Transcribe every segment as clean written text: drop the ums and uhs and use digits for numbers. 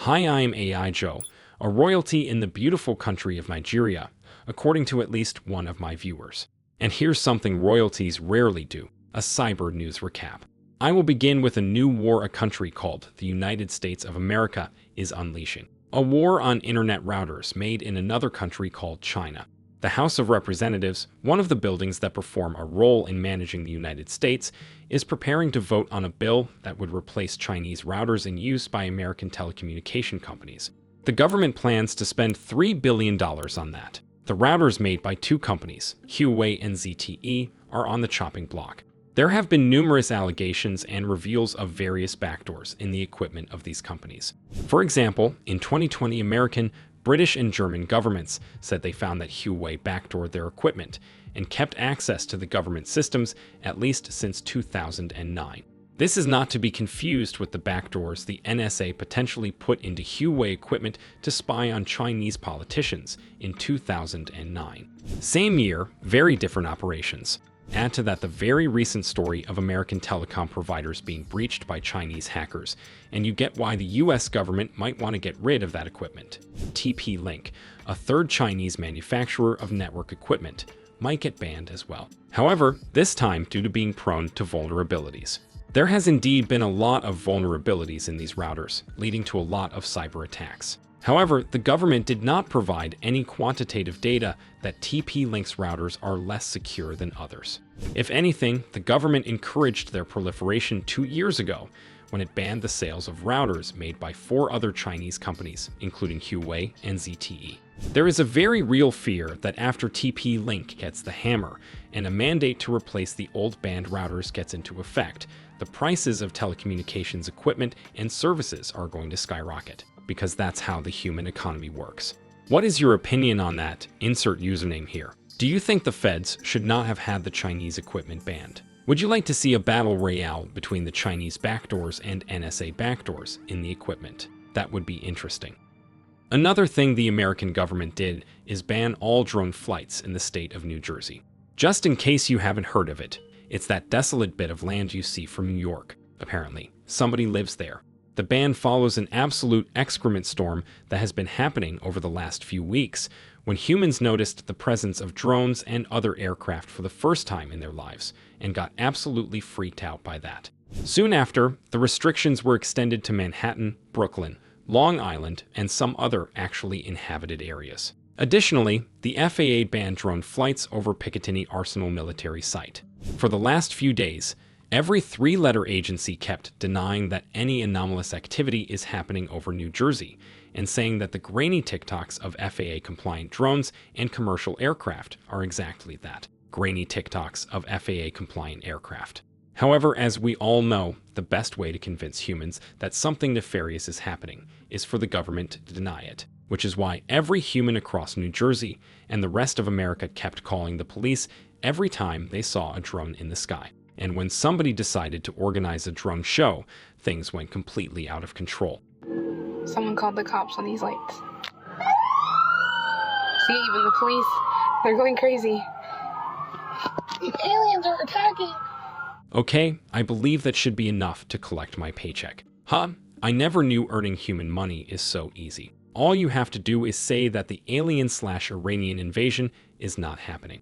Hi, I'm AI Joe, a royalty in the beautiful country of Nigeria, according to at least one of my viewers. And here's something royalties rarely do, a cyber news recap. I will begin with a new war a country called the United States of America is unleashing. A war on internet routers made in another country called China. The House of Representatives, one of the buildings that perform a role in managing the United States, is preparing to vote on a bill that would replace Chinese routers in use by American telecommunication companies. The government plans to spend $3 billion on that. The routers made by two companies, Huawei and ZTE, are on the chopping block. There have been numerous allegations and reveals of various backdoors in the equipment of these companies. For example, in 2020, American, British, and German governments said they found that Huawei backdoored their equipment and kept access to the government systems at least since 2009. This is not to be confused with the backdoors the NSA potentially put into Huawei equipment to spy on Chinese politicians in 2009. Same year, very different operations. Add to that the very recent story of American telecom providers being breached by Chinese hackers, and you get why the US government might want to get rid of that equipment. TP-Link, a third Chinese manufacturer of network equipment, might get banned as well. However, this time due to being prone to vulnerabilities. There has indeed been a lot of vulnerabilities in these routers, leading to a lot of cyber attacks. However, the government did not provide any quantitative data that TP-Link's routers are less secure than others. If anything, the government encouraged their proliferation 2 years ago when it banned the sales of routers made by 4 other Chinese companies, including Huawei and ZTE. There is a very real fear that after TP-Link gets the hammer and a mandate to replace the old banned routers gets into effect, the prices of telecommunications equipment and services are going to skyrocket, because that's how the human economy works. What is your opinion on that? Insert username here. Do you think the feds should not have had the Chinese equipment banned? Would you like to see a battle royale between the Chinese backdoors and NSA backdoors in the equipment? That would be interesting. Another thing the American government did is ban all drone flights in the state of New Jersey. Just in case you haven't heard of it, it's that desolate bit of land you see from New York. Apparently, somebody lives there. The ban follows an absolute excrement storm that has been happening over the last few weeks, when humans noticed the presence of drones and other aircraft for the first time in their lives, and got absolutely freaked out by that. Soon after, the restrictions were extended to Manhattan, Brooklyn, Long Island, and some other actually inhabited areas. Additionally, the FAA banned drone flights over Picatinny Arsenal military site. For the last few days, every 3-letter agency kept denying that any anomalous activity is happening over New Jersey, and saying that the grainy TikToks of FAA-compliant drones and commercial aircraft are exactly that, grainy TikToks of FAA-compliant aircraft. However, as we all know, the best way to convince humans that something nefarious is happening is for the government to deny it, which is why every human across New Jersey and the rest of America kept calling the police every time they saw a drone in the sky. And when somebody decided to organize a drone show, things went completely out of control. Someone called the cops on these lights. See, even the police, they're going crazy. These aliens are attacking. Okay, I believe that should be enough to collect my paycheck. Huh? I never knew earning human money is so easy. All you have to do is say that the alien/Iranian invasion is not happening.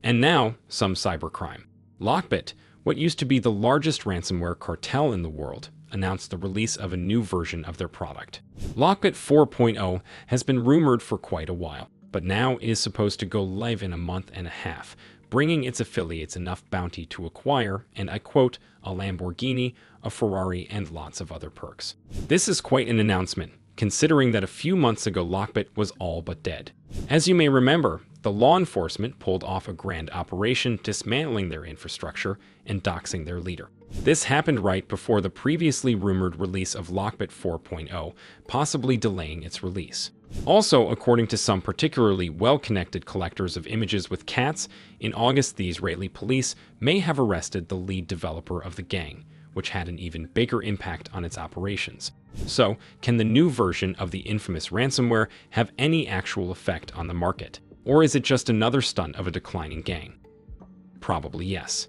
And now, some cybercrime. Lockbit, what used to be the largest ransomware cartel in the world, announced the release of a new version of their product. Lockbit 4.0 has been rumored for quite a while, but now it is supposed to go live in a month and a half, bringing its affiliates enough bounty to acquire, and I quote, a Lamborghini, a Ferrari, and lots of other perks. This is quite an announcement, considering that a few months ago Lockbit was all but dead. As you may remember, the law enforcement pulled off a grand operation dismantling their infrastructure and doxing their leader. This happened right before the previously rumored release of Lockbit 4.0, possibly delaying its release. Also, according to some particularly well-connected collectors of images with cats, in August the Israeli police may have arrested the lead developer of the gang, which had an even bigger impact on its operations. So, can the new version of the infamous ransomware have any actual effect on the market? Or is it just another stunt of a declining gang? Probably yes.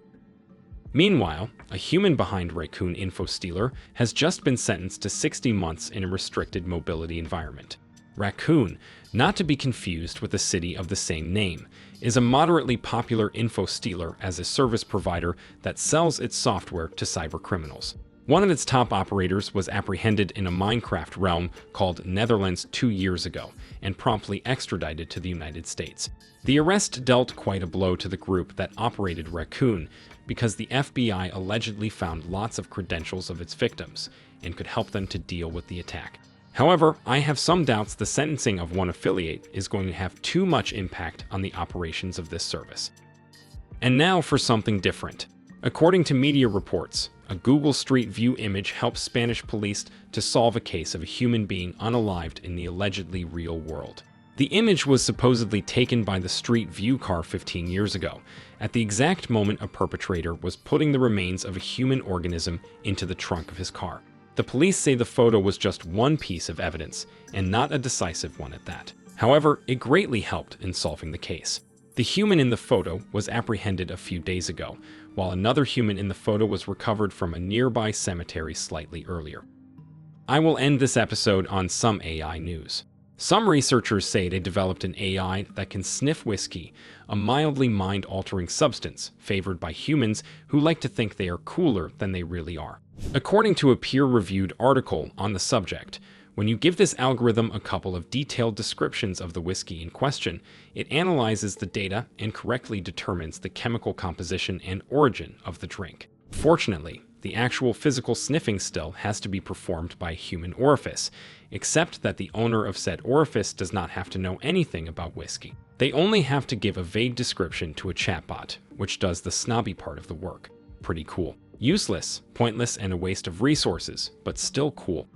Meanwhile, a human behind Raccoon Infostealer has just been sentenced to 60 months in a restricted mobility environment. Raccoon, not to be confused with a city of the same name, is a moderately popular infostealer as a service provider that sells its software to cybercriminals. One of its top operators was apprehended in a Minecraft realm called Netherlands 2 years ago and promptly extradited to the United States. The arrest dealt quite a blow to the group that operated Raccoon because the FBI allegedly found lots of credentials of its victims and could help them to deal with the attack. However, I have some doubts the sentencing of one affiliate is going to have too much impact on the operations of this service. And now for something different. According to media reports, a Google Street View image helps Spanish police to solve a case of a human being unalived in the allegedly real world. The image was supposedly taken by the Street View car 15 years ago, at the exact moment a perpetrator was putting the remains of a human organism into the trunk of his car. The police say the photo was just one piece of evidence, and not a decisive one at that. However, it greatly helped in solving the case. The human in the photo was apprehended a few days ago, while another human in the photo was recovered from a nearby cemetery slightly earlier. I will end this episode on some AI news. Some researchers say they developed an AI that can sniff whiskey, a mildly mind-altering substance favored by humans who like to think they are cooler than they really are. According to a peer-reviewed article on the subject, when you give this algorithm a couple of detailed descriptions of the whiskey in question, it analyzes the data and correctly determines the chemical composition and origin of the drink. Fortunately, the actual physical sniffing still has to be performed by a human orifice, except that the owner of said orifice does not have to know anything about whiskey. They only have to give a vague description to a chatbot, which does the snobby part of the work. Pretty cool. Useless, pointless, and a waste of resources, but still cool.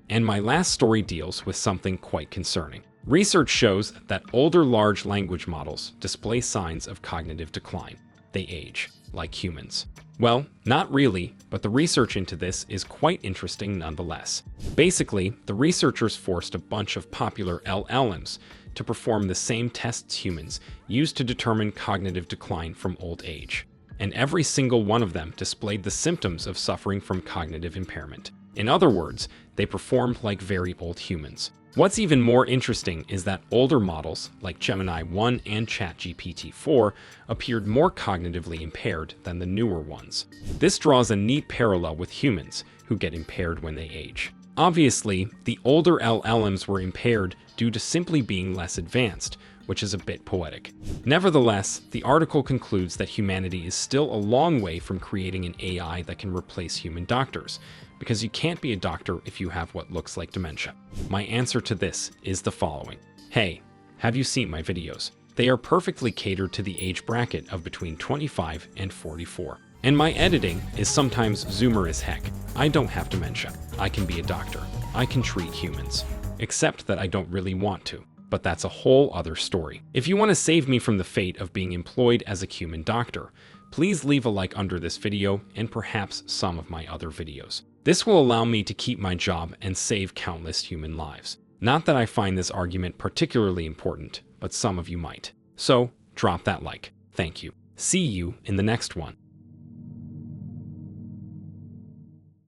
And my last story deals with something quite concerning. Research shows that older large language models display signs of cognitive decline. They age, like humans. Well, not really, but the research into this is quite interesting nonetheless. Basically, the researchers forced a bunch of popular LLMs to perform the same tests humans use to determine cognitive decline from old age. And every single one of them displayed the symptoms of suffering from cognitive impairment. In other words, they performed like very old humans. What's even more interesting is that older models, like Gemini 1 and ChatGPT 4, appeared more cognitively impaired than the newer ones. This draws a neat parallel with humans, who get impaired when they age. Obviously, the older LLMs were impaired due to simply being less advanced, which is a bit poetic. Nevertheless, the article concludes that humanity is still a long way from creating an AI that can replace human doctors, because you can't be a doctor if you have what looks like dementia. My answer to this is the following. Hey, have you seen my videos? They are perfectly catered to the age bracket of between 25 and 44. And my editing is sometimes zoomer as heck. I don't have dementia. I can be a doctor. I can treat humans. Except that I don't really want to. But that's a whole other story. If you want to save me from the fate of being employed as a human doctor, please leave a like under this video and perhaps some of my other videos. This will allow me to keep my job and save countless human lives. Not that I find this argument particularly important, but some of you might. So, drop that like. Thank you. See you in the next one.